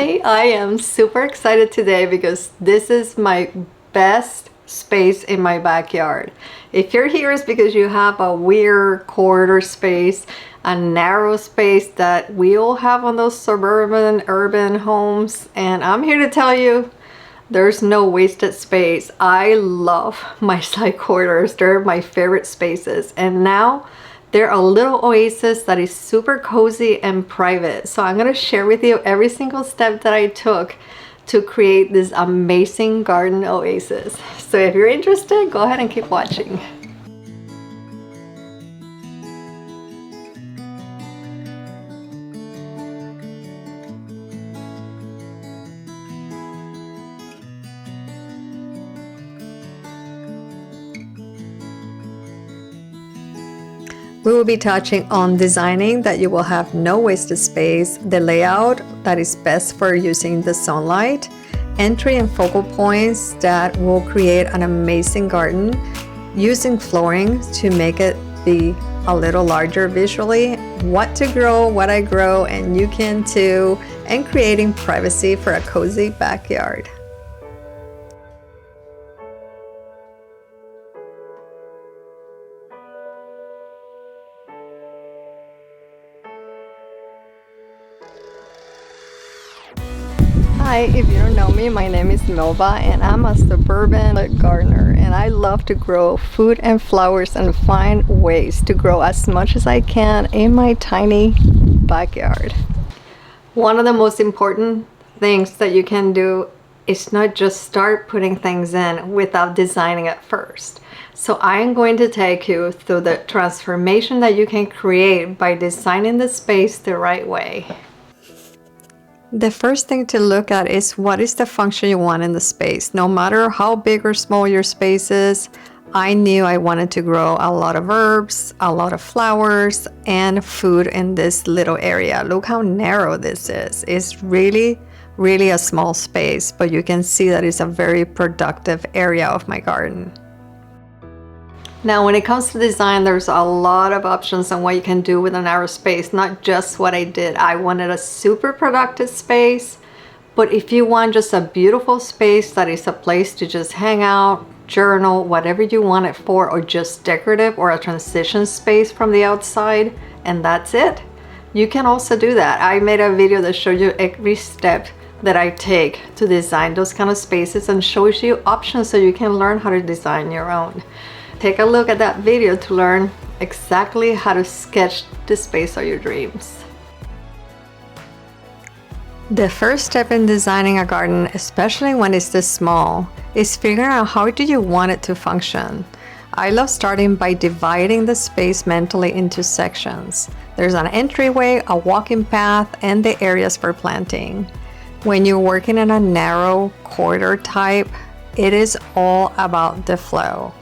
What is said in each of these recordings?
Hi, I am super excited today because this is my best space in my backyard. If you're here, it's because you have a weird corridor space, a narrow space that we all have on those suburban urban homes, and I'm here to tell you there's no wasted space. I love my side corridors. They're my favorite spaces, and now they're a little oasis that is super cozy and private. So I'm gonna share with you every single step that I took to create this amazing garden oasis. So if you're interested, go ahead and keep watching. We will be touching on designing that you will have no wasted space, the layout that is best for using the sunlight, entry and focal points that will create an amazing garden, using flooring to make it be a little larger visually, what to grow, what I grow, and you can too, and creating privacy for a cozy backyard. Hi, if you don't know me, my name is Nova and I'm a suburban gardener, and I love to grow food and flowers and find ways to grow as much as I can in my tiny backyard. One of the most important things that you can do is not just start putting things in without designing it first. So I'm going to take you through the transformation that you can create by designing the space the right way. The first thing to look at is what is the function you want in the space. No matter how big or small your space is, I knew I wanted to grow a lot of herbs, a lot of flowers, and food in this little area. Look how narrow this is. It's really a small space, but you can see that it's a very productive area of my garden. Now, when it comes to design, there's a lot of options on what you can do with a narrow space, not just what I did. I wanted a super productive space, but if you want just a beautiful space that is a place to just hang out, journal, whatever you want it for, or just decorative or a transition space from the outside, and that's it, you can also do that. I made a video that shows you every step that I take to design those kind of spaces and shows you options so you can learn how to design your own. Take a look at that video to learn exactly how to sketch the space of your dreams. The first step in designing a garden, especially when it's this small, is figuring out how do you want it to function. I love starting by dividing the space mentally into sections. There's an entryway, a walking path, and the areas for planting. When you're working in a narrow corridor type, it is all about the flow.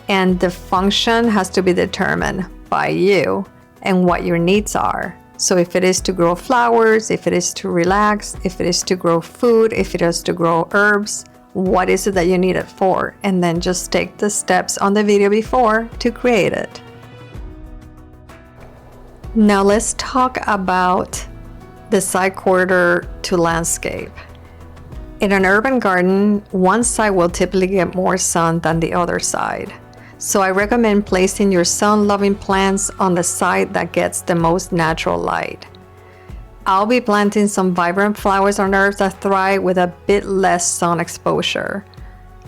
And the function has to be determined by you and what your needs are. So if it is to grow flowers, if it is to relax, if it is to grow food, if it is to grow herbs, what is it that you need it for? And then just take the steps on the video before to create it. Now let's talk about the side corridor to landscape. In an urban garden, one side will typically get more sun than the other side. So I recommend placing your sun-loving plants on the side that gets the most natural light. I'll be planting some vibrant flowers and herbs that thrive with a bit less sun exposure,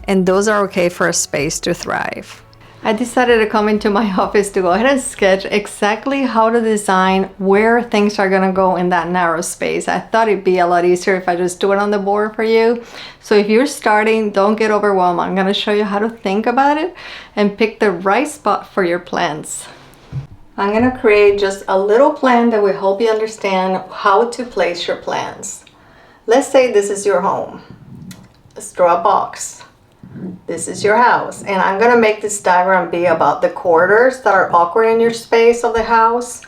and those are okay for a space to thrive. I decided to come into my office to go ahead and sketch exactly how to design where things are gonna go in that narrow space. I thought it'd be a lot easier if I just do it on the board for you. So if you're starting, don't get overwhelmed. I'm gonna show you how to think about it and pick the right spot for your plants. I'm gonna create just a little plan that will help you understand how to place your plants. Let's say this is your home. Let's draw a box. This is your house, and I'm gonna make this diagram be about the corridors that are awkward in your space of the house,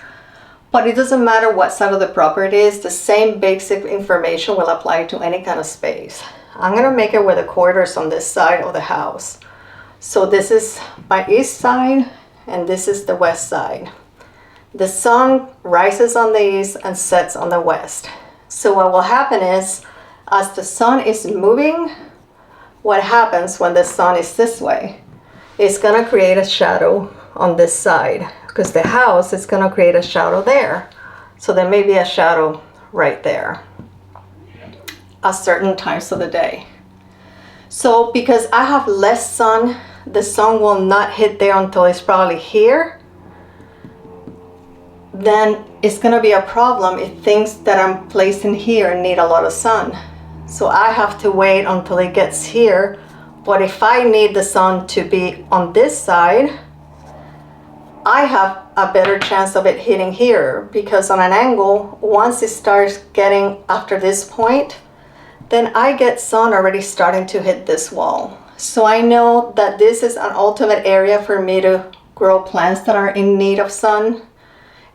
but it doesn't matter what side of the property it is, the same basic information will apply to any kind of space. I'm gonna make it where the corridors on this side of the house. So this is my east side and this is the west side. The sun rises on the east and sets on the west. So what will happen is, as the sun is moving, what happens when the sun is this way? It's gonna create a shadow on this side, because the house is gonna create a shadow there. So there may be a shadow right there at certain times of the day. So because I have less sun, the sun will not hit there until it's probably here. Then it's gonna be a problem if things that I'm placing here need a lot of sun. So I have to wait until it gets here. But if I need the sun to be on this side, I have a better chance of it hitting here, because on an angle, once it starts getting after this point, then I get sun already starting to hit this wall. So I know that this is an ultimate area for me to grow plants that are in need of sun.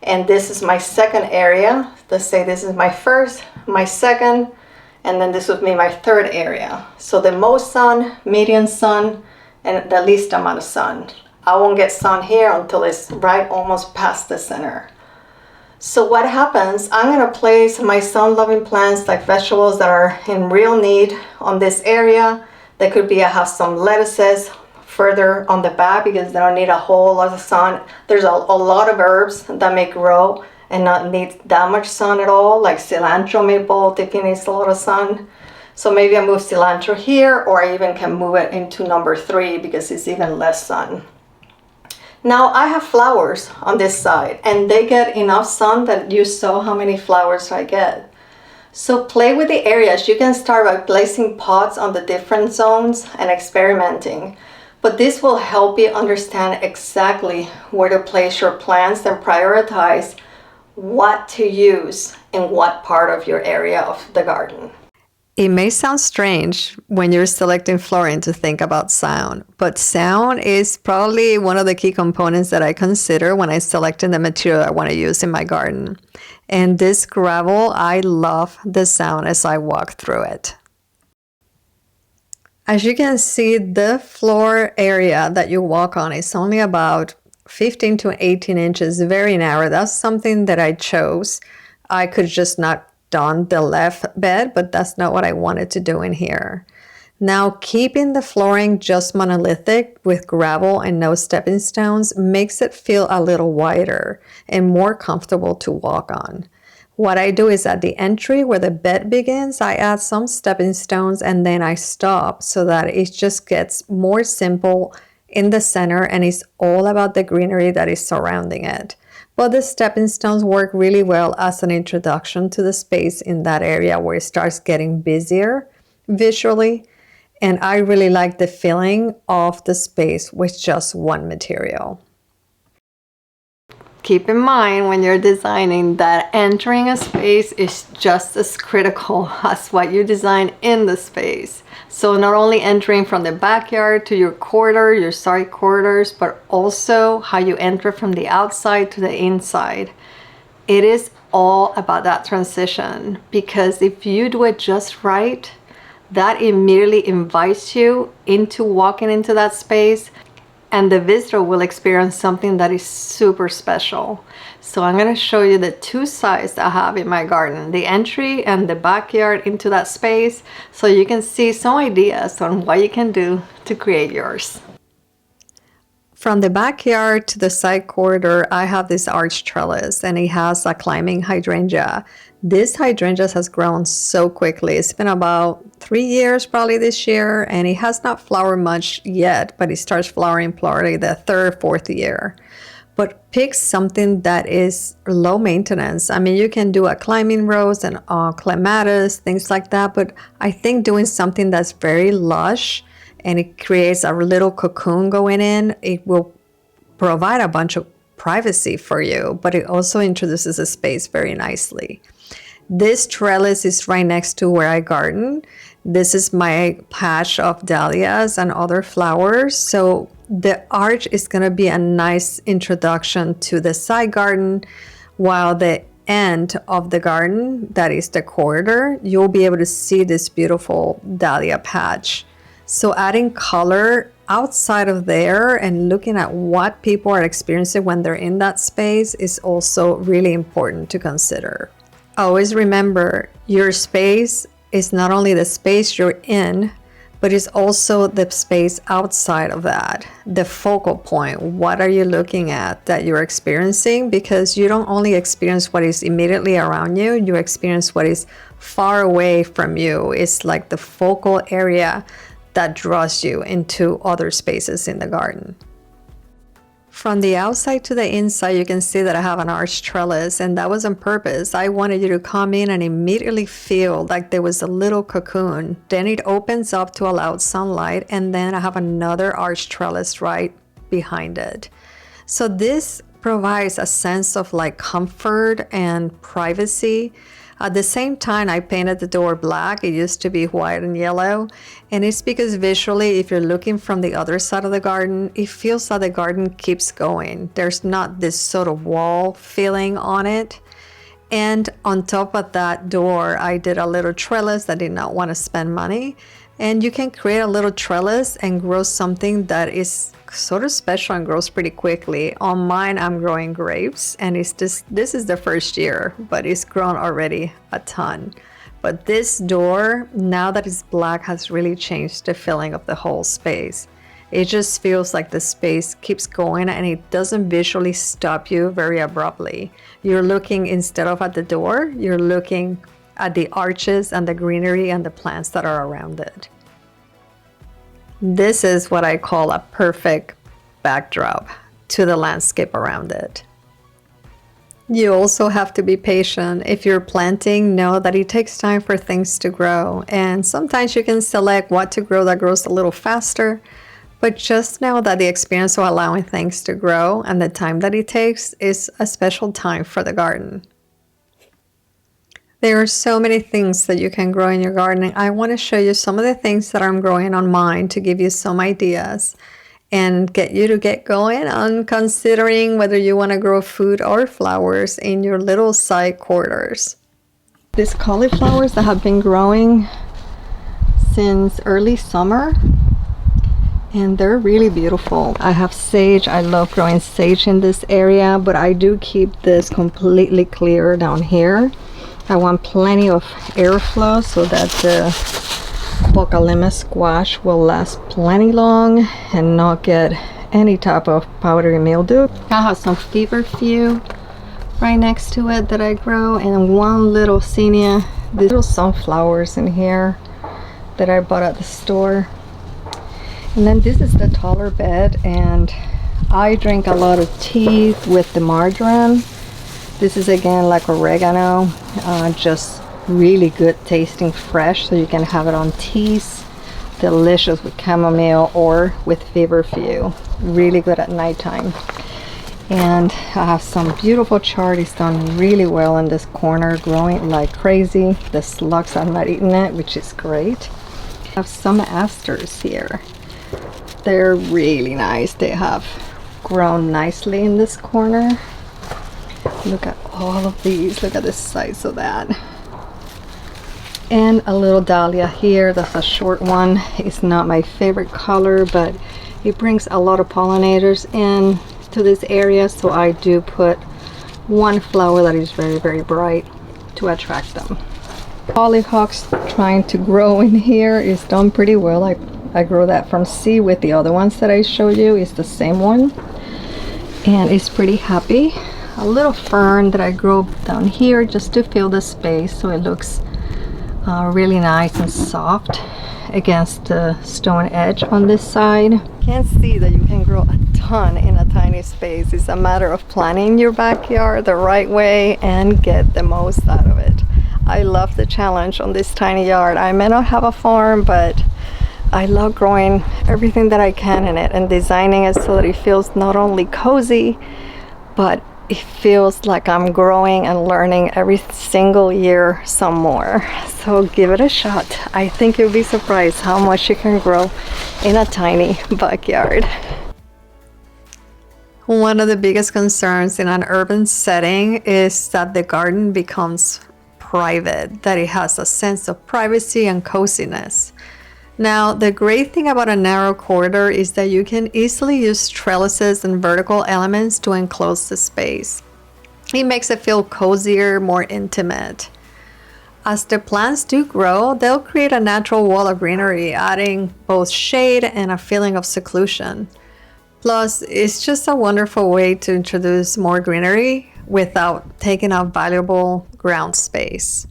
And this is my second area. Let's say this is my first, my second, and then this would be my third area. So the most sun, medium sun, and the least amount of sun. I won't get sun here until it's right almost past the center. So what happens, I'm gonna place my sun-loving plants like vegetables that are in real need on this area. That could be, I have some lettuces further on the back because they don't need a whole lot of sun. There's a lot of herbs that may grow and not need that much sun at all, like cilantro may bolt if it needs a lot of sun. So maybe I move cilantro here, or I even can move it into number 3 because it's even less sun. Now I have flowers on this side and they get enough sun that you saw how many flowers I get. So play with the areas. You can start by placing pots on the different zones and experimenting. But this will help you understand exactly where to place your plants and prioritize what to use in what part of your area of the garden. It may sound strange when you're selecting flooring to think about sound, but sound is probably one of the key components that I consider when I'm selecting the material I want to use in my garden. And this gravel, I love the sound as I walk through it. As you can see, the floor area that you walk on is only about 15 to 18 inches, very narrow. That's something that I chose. I could just not done the left bed, but that's not what I wanted to do in here. Now, keeping the flooring just monolithic with gravel and no stepping stones makes it feel a little wider and more comfortable to walk on. What I do is at the entry where the bed begins, I add some stepping stones and then I stop so that it just gets more simple in the center and it's all about the greenery that is surrounding it. But the stepping stones work really well as an introduction to the space in that area where it starts getting busier visually. And I really like the feeling of the space with just one material. Keep in mind when you're designing that entering a space is just as critical as what you design in the space. So not only entering from the backyard to your corridor, your side corridors, but also how you enter from the outside to the inside. It is all about that transition, because if you do it just right, that immediately invites you into walking into that space, and the visitor will experience something that is super special. So I'm going to show you the two sides I have in my garden, the entry and the backyard into that space, so you can see some ideas on what you can do to create yours. From the backyard to the side corridor, I have this arch trellis and it has a climbing hydrangea. This hydrangea has grown so quickly. It's been about 3 years probably this year, and it has not flowered much yet, but it starts flowering probably the 3rd, 4th year. But pick something that is low maintenance. I mean, you can do a climbing rose and clematis, things like that, but I think doing something that's very lush and it creates a little cocoon going in, it will provide a bunch of privacy for you, but it also introduces a space very nicely. This trellis is right next to where I garden. This is my patch of dahlias and other flowers. So the arch is going to be a nice introduction to the side garden, while the end of the garden, that is the corridor, you'll be able to see this beautiful dahlia patch. So adding color outside of there and looking at what people are experiencing when they're in that space is also really important to consider. Always remember, your space is not only the space you're in, but it's also the space outside of that, the focal point. What are you looking at that you're experiencing? Because you don't only experience what is immediately around you, you experience what is far away from you. It's like the focal area that draws you into other spaces in the garden. From the outside to the inside, you can see that I have an arched trellis, and that was on purpose. I wanted you to come in and immediately feel like there was a little cocoon. Then it opens up to allow sunlight, and then I have another arched trellis right behind it. So this provides a sense of like comfort and privacy. At the same time, I painted the door black. It used to be white and yellow. And it's because visually, if you're looking from the other side of the garden, it feels like the garden keeps going. There's not this sort of wall feeling on it. And on top of that door, I did a little trellis. I did not want to spend money. And you can create a little trellis and grow something that is sort of special and grows pretty quickly. On mine, I'm growing grapes, and it's just, this is the first year, but it's grown already a ton. But this door, now that it's black, has really changed the feeling of the whole space. It just feels like the space keeps going, and it doesn't visually stop you very abruptly. You're looking, instead of at the door, you're looking at the arches and the greenery and the plants that are around it. This is what I call a perfect backdrop to the landscape around it. You also have to be patient. If you're planting, know that it takes time for things to grow. And sometimes you can select what to grow that grows a little faster. But just know that the experience of allowing things to grow and the time that it takes is a special time for the garden. There are so many things that you can grow in your garden. I want to show you some of the things that I'm growing on mine to give you some ideas and get you to get going on considering whether you want to grow food or flowers in your little side quarters. These cauliflowers that have been growing since early summer, and they're really beautiful. I have sage. I love growing sage in this area, but I do keep this completely clear down here. I want plenty of airflow so that the Bocalema squash will last plenty long and not get any type of powdery mildew. I have some feverfew right next to it that I grow, and one little zinnia. These little sunflowers in here that I bought at the store. And then this is the taller bed, and I drink a lot of tea with the marjoram. This is again like oregano, just really good tasting, fresh, so you can have it on teas. Delicious with chamomile or with feverfew. Really good at nighttime. And I have some beautiful chard. It's done really well in this corner, growing like crazy. The slugs have not eaten it, which is great. I have some asters here. They're really nice. They have grown nicely in this corner. Look at all of these. Look at the size of that. And a little dahlia here. That's a short one. It's not my favorite color, but it brings a lot of pollinators in to this area, so I do put one flower that is very, very bright to attract them. Hollyhocks trying to grow in here is done pretty well. I grow that from seed with the other ones that I showed you. It's the same one, and it's pretty happy. A little fern that I grow down here just to fill the space so it looks really nice and soft against the stone edge on this side. You can see that you can grow a ton in a tiny space. It's a matter of planning your backyard the right way and get the most out of it. I love the challenge on this tiny yard. I may not have a farm, but I love growing everything that I can in it and designing it so that it feels not only cozy, but it feels like I'm growing and learning every single year some more. So give it a shot. I think you'll be surprised how much you can grow in a tiny backyard. One of the biggest concerns in an urban setting is that the garden becomes private, that it has a sense of privacy and coziness. Now, the great thing about a narrow corridor is that you can easily use trellises and vertical elements to enclose the space. It makes it feel cozier, more intimate. As the plants do grow, they'll create a natural wall of greenery, adding both shade and a feeling of seclusion. Plus, it's just a wonderful way to introduce more greenery without taking up valuable ground space.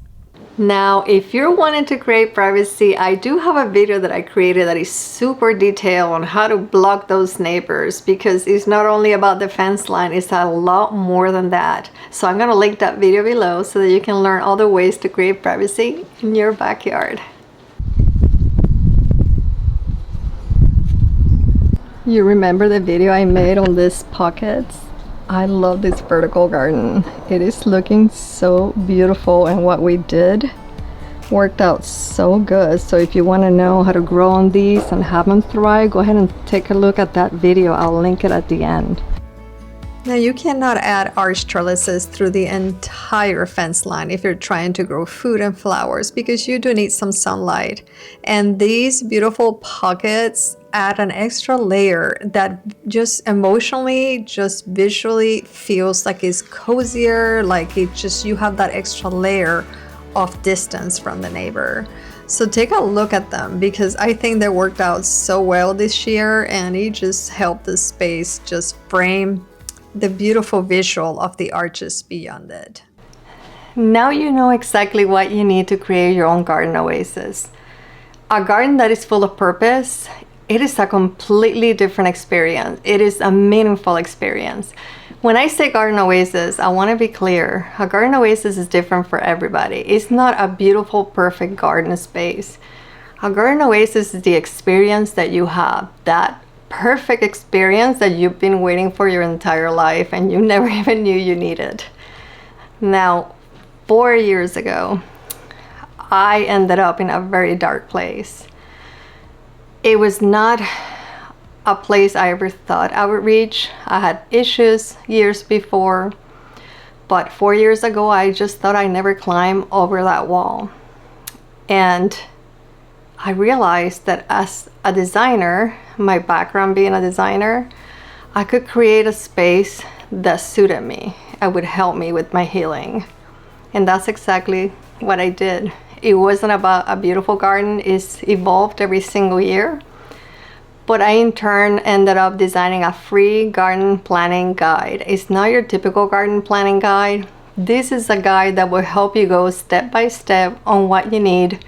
Now, if you're wanting to create privacy, I do have a video that I created that is super detailed on how to block those neighbors, because it's not only about the fence line, it's a lot more than that. So I'm gonna link that video below so that you can learn all the ways to create privacy in your backyard. You remember the video I made on these pockets? I love this vertical garden. It is looking so beautiful, and what we did worked out so good. So if you want to know how to grow on these and have them thrive, go ahead and take a look at that video. I'll link it at the end. Now, you cannot add arched trellises through the entire fence line if you're trying to grow food and flowers, because you do need some sunlight. And these beautiful pockets add an extra layer that just emotionally, just visually feels like it's cozier, like it just, you have that extra layer of distance from the neighbor. So take a look at them, because I think they worked out so well this year, and it just helped the space just frame the beautiful visual of the arches beyond it. Now you know exactly what you need to create your own garden oasis. A garden that is full of purpose, it is a completely different experience. It is a meaningful experience. When I say garden oasis, I want to be clear. A garden oasis is different for everybody. It's not a beautiful, perfect garden space. A garden oasis is the experience that you have, that perfect experience that you've been waiting for your entire life and you never even knew you needed. Now, 4 years ago, I ended up in a very dark place. It was not a place I ever thought I would reach. I had issues years before, but 4 years ago, I just thought I'd never climb over that wall. And I realized that as a designer, my background being a designer, I could create a space that suited me and would help me with my healing. And that's exactly what I did. It wasn't about a beautiful garden. It's evolved every single year. But I in turn ended up designing a free garden planning guide. It's not your typical garden planning guide. This is a guide that will help you go step by step on what you need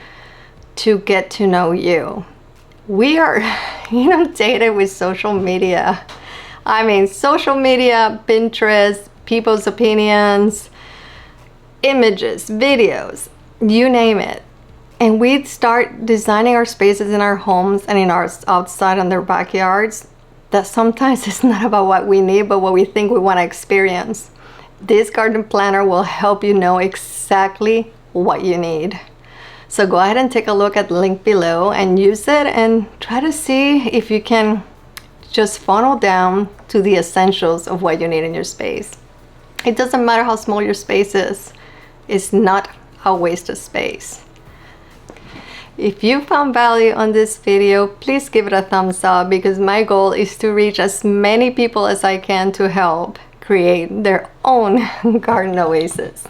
to get to know you. We are inundated with social media. I mean, social media, Pinterest, people's opinions, images, videos, you name it. And we start designing our spaces in our homes and in our outside in their backyards that sometimes it's not about what we need, but what we think we want to experience. This garden planner will help you know exactly what you need. So go ahead and take a look at the link below and use it and try to see if you can just funnel down to the essentials of what you need in your space. It doesn't matter how small your space is. It's not a waste of space. If you found value on this video, please give it a thumbs up, because my goal is to reach as many people as I can to help create their own garden oasis.